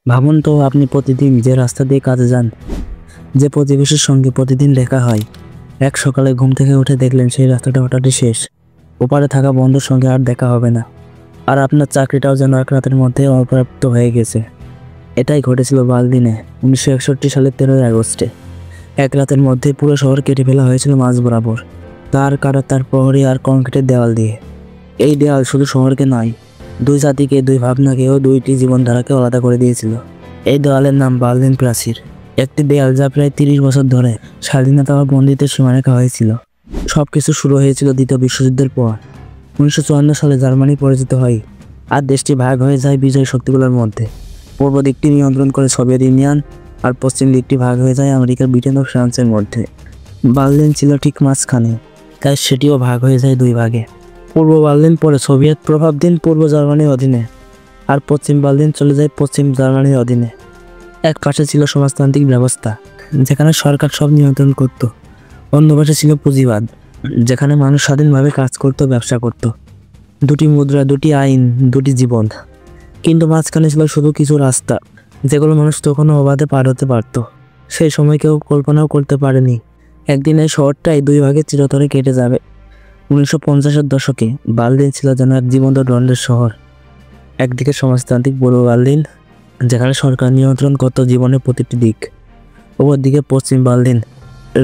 ভাবুন তো, আপনি প্রতিদিন যে রাস্তা দিয়ে কাজে যান, যে প্রতিবেশীর সঙ্গে প্রতিদিন দেখা হয়, এক সকালে ঘুম থেকে উঠে দেখলেন সেই রাস্তাটা হঠাৎই শেষ। ওপারে থাকা বন্ধুর সঙ্গে আর দেখা হবে না, আর আপনার চাকরিটাও যেন এক রাতের মধ্যে অপ্রাপ্ত হয়ে গেছে। এটাই ঘটেছিল বার্লিনে 1961 সালের 13ই আগস্টে। এক রাতের মধ্যে পুরো শহর কেটে ফেলা হয়েছিল মাঝ বরাবর, তার কাটা, তার প্রহরী আর কংক্রিটের দেওয়াল দিয়ে। এই দেওয়াল শুধু শহরকে নয়, দুই জাতিকে, দুই ভাবনাকেও, দুইটি জীবনধারাকে আলাদা করে দিয়েছিল। এই দেওয়ালের নাম বার্লিন প্রাচীর। একটি দেয়াল যা প্রায় 30 বছর ধরে স্বাধীনতা ও বন্দিত্বের সীমারেখা হয়েছিল। সবকিছু শুরু হয়েছিল দ্বিতীয় বিশ্বযুদ্ধের পর। 1954 সালে জার্মানি পরাজিত হয়, আর দেশটি ভাগ হয়ে যায় বিজয়ী শক্তিগুলোর মধ্যে। পূর্ব দিকটি নিয়ন্ত্রণ করে সোভিয়েত ইউনিয়ন, আর পশ্চিম দিকটি ভাগ হয়ে যায় আমেরিকা, ব্রিটেন ও ফ্রান্সের মধ্যে। বার্লিন ছিল ঠিক মাঝখানে, তাই সেটিও ভাগ হয়ে যায় দুই ভাগে। পূর্ব বার্লিন পরে সোভিয়েত প্রভাবধীন পূর্ব জার্মানির অধীনে, আর পশ্চিম বার্লিন চলে যায় পশ্চিম জার্মানির অধীনে। এক পাশে ছিল সমাজতান্ত্রিক ব্যবস্থা, যেখানে সরকার সব নিয়ন্ত্রণ করত। অন্য পাশে ছিল পুঁজিবাদ, যেখানে মানুষ স্বাধীনভাবে কাজ করত, ব্যবসা করত। দুটি মুদ্রা, দুটি আইন, দুটি জীবন। কিন্তু মাঝখানে ছিল শুধু কিছু রাস্তা, যেগুলো মানুষ তখনও অবাধে পার হতে পারত। সেই সময় কেউ কল্পনাও করতে পারেনি একদিন এই শহরটাই দুই ভাগে চিরতরে কেটে যাবে। 1950-এর দশকে বার্লিন ছিল যেন এক জীবন্ত দ্বন্দ্বের শহর। একদিকে সমাজতান্ত্রিক পূর্ব বার্লিন, যেখানে সরকার নিয়ন্ত্রণ করত জীবনের প্রতিটি দিক। অপরদিকে পশ্চিম বার্লিন,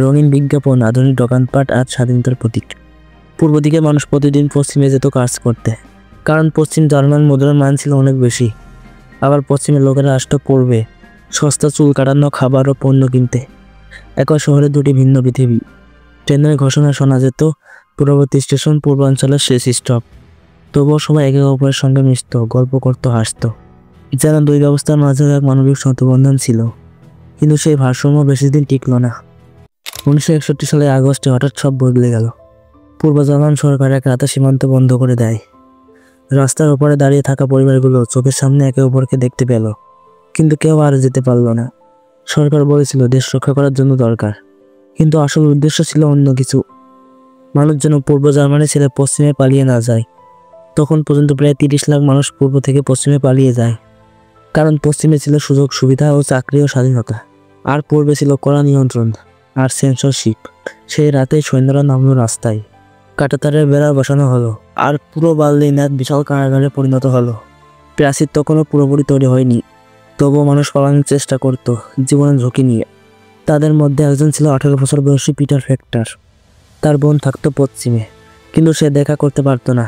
রঙিন বিজ্ঞাপন, আধুনিক দোকানপাট আর স্বাধীনতার প্রতীক। পূর্ব দিকে মানুষ প্রতিদিন পশ্চিমে যেত কাজ করতে, কারণ পশ্চিম জার্মান মুদ্রার মান ছিল অনেক বেশি। আবার পশ্চিমের লোকেরা আসতো পূর্বে সস্তা চুল কাটানো, খাবার ও পণ্য কিনতে। একই শহরে দুটি ভিন্ন পৃথিবী। ট্রেনের ঘোষণা শোনা যেত, পূর্ববর্তী স্টেশন পূর্বাঞ্চলের শেষ স্টপ। তবুও সবাই একে অপরের সঙ্গে মিশত, গল্প করত, হাসত। যেন দুই ব্যবস্থার মাঝে এক মানবিক সেতুবন্ধন ছিল। কিন্তু সেই ভারসাম্য বেশি দিন টিকল না। 1961 সালের আগস্টে হঠাৎ সব বদলে গেল। পূর্ব জার্মান সরকার এক রাতে সীমান্ত বন্ধ করে দেয়। রাস্তার ওপরে দাঁড়িয়ে থাকা পরিবারগুলো চোখের সামনে একে অপরকে দেখতে পেল, কিন্তু কেউ আর যেতে পারল না। সরকার বলেছিল দেশ রক্ষা করার জন্য দরকার, কিন্তু আসল উদ্দেশ্য ছিল অন্য কিছু। মানুষ যেন পূর্ব জার্মানি ছেড়ে পশ্চিমে পালিয়ে না যায়। তখন পর্যন্ত প্রায় 30 লাখ মানুষ পূর্ব থেকে পশ্চিমে পালিয়ে যায়, কারণ পশ্চিমে ছিল সুযোগ সুবিধা ও চাকরি ও স্বাধীনতা, আর পূর্বে ছিল কড়া নিয়ন্ত্রণ আর সেন্সরশিপ। সেই রাতেই সৈন্যরা নামলো রাস্তায়, কাঁটাতারের বেড়া বসানো হলো, আর পুরো বার্লিন এক বিশাল কারাগারে পরিণত হলো। প্রাচীর তখনও পুরোপুরি তৈরি হয়নি, তবুও মানুষ পালানোর চেষ্টা করত জীবনের ঝুঁকি নিয়ে। তাদের মধ্যে একজন ছিল 18 বছর বয়সী পিটার ফ্যাক্টর। তার বোন থাকতো পশ্চিমে, কিন্তু সে দেখা করতে পারতো না।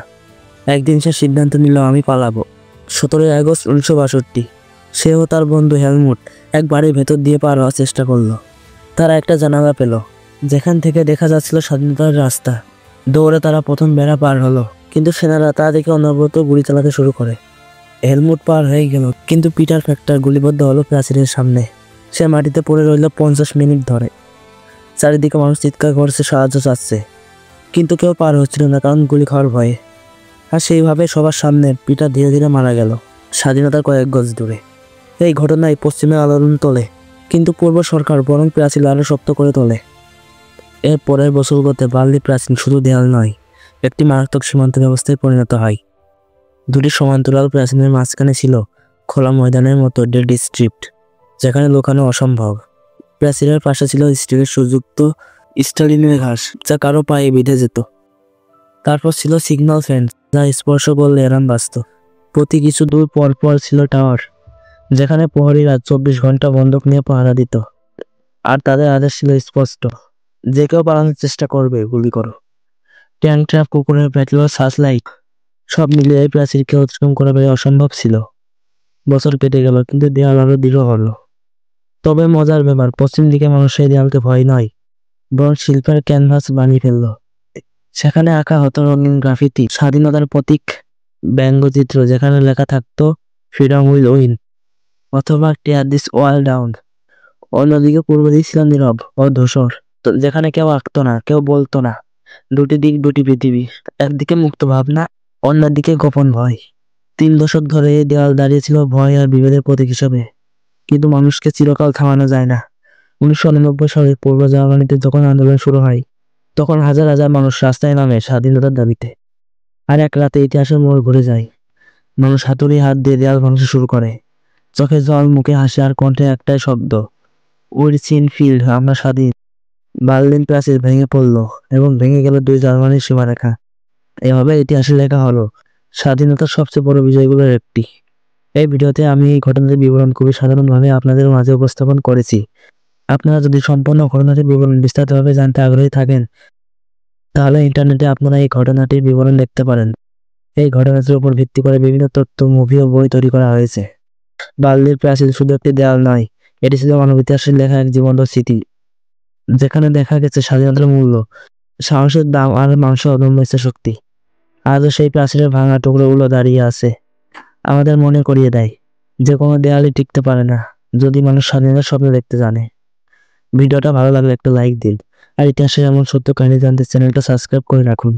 একদিন সে সিদ্ধান্ত নিল, আমি পালাবো। 17 আগস্ট 1962 সেও তার বন্ধু হেলমুট এক বাড়ির ভেতর দিয়ে পার হওয়ার চেষ্টা করলো। তারা একটা জানালা পেল, যেখান থেকে দেখা যাচ্ছিল স্বাধীনতার রাস্তা। দৌড়ে তারা প্রথম বেড়া পার হলো, কিন্তু সেনারা তা দেখে অনবরত গুলি চালাতে শুরু করে। হেলমুট পার হয়ে গেল, কিন্তু পিটার ফ্যাক্টর গুলিবদ্ধ হলো প্রাচীরের সামনে। সে মাটিতে পড়ে রইল 50 মিনিট ধরে। চারিদিকে মানুষ চিৎকার করছে, সাহায্য চাচ্ছে, কিন্তু কেউ পার হচ্ছিল না, কারণ গুলি খাওয়ার ভয়ে। আর সেইভাবে সবার সামনে পিটার ধীরে ধীরে মারা গেল, স্বাধীনতার কয়েক গজ দূরে। এই ঘটনায় পশ্চিমে আলোড়ন তোলে, কিন্তু পূর্ব সরকার বরং প্রাচীর আরো শক্ত করে তোলে। এর পরের বছরগুলোতে বার্লিন প্রাচীর শুধু দেয়াল নয়, একটি মারাত্মক সীমান্ত ব্যবস্থায় পরিণত হয়। দুটি সমান্তরাল প্রাচীরের মাঝখানে ছিল খোলা ময়দানের মতো ডেড স্ট্রিপ, যেখানে লুকানো অসম্ভব। প্রাচীরের পাশে ছিল স্টিলের সুযুক্ত স্টালিনের ঘাস, যা কারো পায়ে বেঁধে যেত। তারপর ছিল সিগন্যাল ফেন্স, যা স্পর্শ করলে এরাম বাজত। প্রতি কিছু দূর পর পর ছিল টাওয়ার, যেখানে প্রহরীরা 24 ঘন্টা বন্দুক নিয়ে পাহারা দিত। আর তাদের আদেশ ছিল স্পষ্ট, যে কেউ পালানোর চেষ্টা করবে গুলি করো। ট্যাঙ্ক, ট্র্যাপ, কুকুরের প্যাট্রোল, সার্চ লাইট, সব মিলিয়ে এই প্রাচীরকে অতিক্রম করা প্রায় অসম্ভব ছিল। বছর কেটে গেল, কিন্তু দেয়াল আরো দৃঢ় হলো। তবে মজার ব্যাপার, পশ্চিম দিকে মানুষ এই দেয়ালকে ভয় নয়, বরং শিল্পের ক্যানভাস বানিয়ে ফেললো। সেখানে আঁকা হতো রঙিন গ্রাফিতি, স্বাধীনতার প্রতীক, ব্যঙ্গচিত্র, যেখানে লেখা থাকতো ফ্রিডম উইল উইন অথবা টিয়ার দিস ওয়াল ডাউন। অন্যদিকে পূর্ব দিক ছিল নীরব ও ধূসর, যেখানে কেউ আঁকতো না, কেউ বলতো না। দুটি দিক, দুটি পৃথিবী, একদিকে মুক্ত ভাবনা, অন্যদিকে গোপন ভয়। 3 দশক ধরে এই দেওয়াল দাঁড়িয়েছিল ভয় আর বিভেদের প্রতীক হিসেবে। কিন্তু মানুষকে চিরকাল থামানো যায় না। 1999 সালে পূর্ব জার্মানিতে যখন আন্দোলন শুরু হয়, তখন হাজার হাজার মানুষ রাস্তায় নামে স্বাধীনতার দাবিতে। আর এক রাতে ইতিহাসের মোড় ঘুরে যায়। মানুষ হাতুড়ি হাত দিয়ে দেয়াল ভাঙতে শুরু করে। চোখে জল, মুখে হাসি আর কণ্ঠে একটাই শব্দ, উইরচিন ফিল্ড, আমরা স্বাধীন। বার্লিন প্রাচীর ভেঙে পড়ল এবং ভেঙে গেল 2 জার্মানির সীমারেখা। এভাবে ইতিহাসে লেখা হলো স্বাধীনতার সবচেয়ে বড় বিজয়গুলোর একটি। এই ভিডিওতে আমি এই ঘটনাটির বিবরণ খুবই সাধারণভাবে আপনাদের মাঝে উপস্থাপন করেছি। আপনারা যদি সম্পূর্ণ ঘটনাটির বিবরণ বিস্তারিতভাবে জানতে আগ্রহী থাকেন, তাহলে ইন্টারনেটে আপনারা এই ঘটনাটির বিবরণ দেখতে পারেন। এই ঘটনাটির উপর ভিত্তি করে বিভিন্ন তথ্য, মুভি ও বই তৈরি করা হয়েছে। বার্লিন প্রাচীর শুধু একটি দেয়াল নয়, এটি ছিল মানব ইতিহাসের লেখা এক জীবন্ত স্মৃতি, যেখানে দেখা গেছে স্বাধীনতার মূল্য, সাহসের দাম আর মানুষের অদম্য ইচ্ছাশক্তি। আজও সেই প্রাচীরের ভাঙা টুকরোগুলো দাঁড়িয়ে আছে, আমাদের মনে করিয়ে দেয় যে কোনো দেয়ালই টিকতে পারে না যদি মানুষ স্বাধীনতার স্বপ্ন দেখতে জানে। ভিডিওটা ভালো লাগলে একটা লাইক দিন, আর ইতিহাসের এমন সত্য কাহিনী জানতে চ্যানেলটা সাবস্ক্রাইব করে রাখুন।